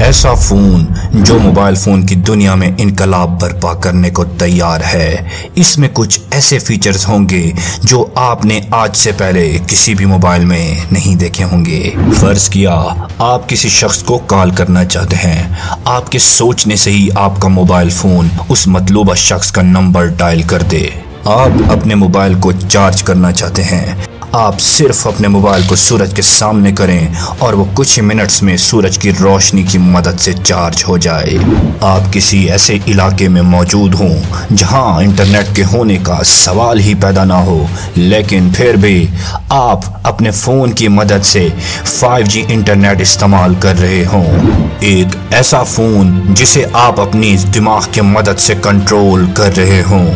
ऐसा फोन जो mobile phone की दुनिया में इनकलाब बर्पा करने को तैयार है। इसमें कुछ ऐसे फीचर्स होंगे जो आपने आज से पहले किसी भी मोबाइल में नहीं देखे होंगे। फर्ज किया आप किसी शख्स को कॉल करना चाहते हैं, आपके सोचने से ही आपका मोबाइल फोन उस मतलूबा शख्स का नंबर डायल कर दे। आप अपने मोबाइल को चार्ज करना चाहते हैं, आप सिर्फ अपने मोबाइल को सूरज के सामने करें और वो कुछ ही मिनट्स में सूरज की रोशनी की मदद से चार्ज हो जाए। आप किसी ऐसे इलाके में मौजूद हों जहां इंटरनेट के होने का सवाल ही पैदा ना हो, लेकिन फिर भी आप अपने फ़ोन की मदद से 5G इंटरनेट इस्तेमाल कर रहे हों। एक ऐसा फ़ोन जिसे आप अपनी दिमाग की मदद से कंट्रोल कर रहे हों।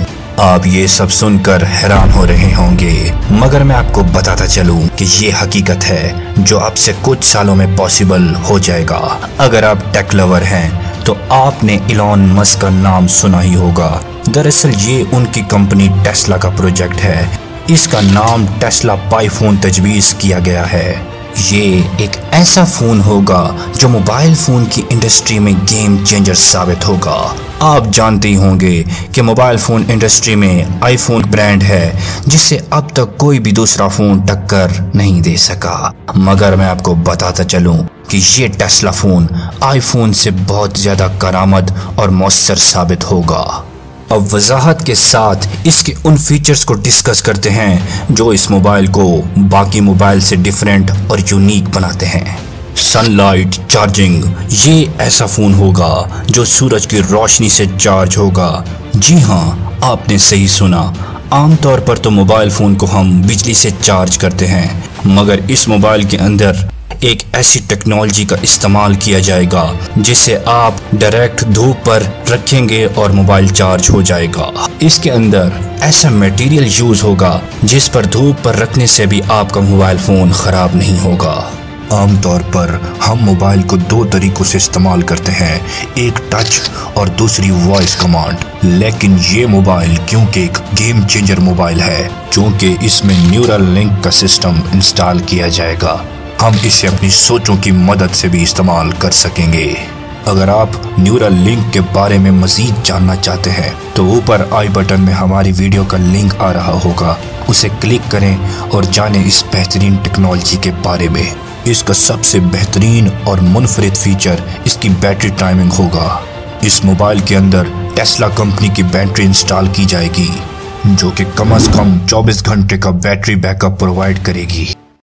आप ये सब सुनकर हैरान हो रहे होंगे, मगर मैं आपको बताता चलूं कि ये हकीकत है जो अब से कुछ सालों में पॉसिबल हो जाएगा। अगर आप टेक लवर हैं तो आपने इलॉन मस्क का नाम सुना ही होगा। दरअसल ये उनकी कंपनी टेस्ला का प्रोजेक्ट है। इसका नाम टेस्ला पाई फोन तजवीज़ किया गया है। ये एक ऐसा फोन होगा जो मोबाइल फोन की इंडस्ट्री में गेम चेंजर साबित होगा। आप जानते ही होंगे कि मोबाइल फ़ोन इंडस्ट्री में आईफोन ब्रांड है जिसे अब तक कोई भी दूसरा फ़ोन टक्कर नहीं दे सका। मगर मैं आपको बताता चलूं कि ये टेस्ला फ़ोन आईफोन से बहुत ज़्यादा करामत और मौसर साबित होगा। अब वजाहत के साथ इसके उन फीचर्स को डिस्कस करते हैं जो इस मोबाइल को बाकी मोबाइल से डिफरेंट और यूनिक बनाते हैं। सनलाइट चार्जिंग, ये ऐसा फ़ोन होगा जो सूरज की रोशनी से चार्ज होगा। जी हाँ, आपने सही सुना। आमतौर पर तो मोबाइल फ़ोन को हम बिजली से चार्ज करते हैं, मगर इस मोबाइल के अंदर एक ऐसी टेक्नोलॉजी का इस्तेमाल किया जाएगा जिसे आप डायरेक्ट धूप पर रखेंगे और मोबाइल चार्ज हो जाएगा। इसके अंदर ऐसा मटेरियल यूज़ होगा जिस पर धूप पर रखने से भी आपका मोबाइल फ़ोन ख़राब नहीं होगा। आमतौर पर हम मोबाइल को दो तरीकों से इस्तेमाल करते हैं, एक टच और दूसरी वॉइस कमांड। लेकिन ये मोबाइल क्योंकि एक गेम चेंजर मोबाइल है, क्योंकि इसमें न्यूरल लिंक का सिस्टम इंस्टॉल किया जाएगा, हम इसे अपनी सोचों की मदद से भी इस्तेमाल कर सकेंगे। अगर आप न्यूरल लिंक के बारे में मज़ीद जानना चाहते हैं तो ऊपर आई बटन में हमारी वीडियो का लिंक आ रहा होगा, उसे क्लिक करें और जानें इस बेहतरीन टेक्नोलॉजी के बारे में। इसका सबसे बेहतरीन और मुनफरिद फीचर इसकी बैटरी टाइमिंग होगा। इस मोबाइल के अंदर टेस्ला कंपनी की बैटरी इंस्टॉल की जाएगी जो कि कम से कम 24 घंटे का बैटरी बैकअप प्रोवाइड करेगी।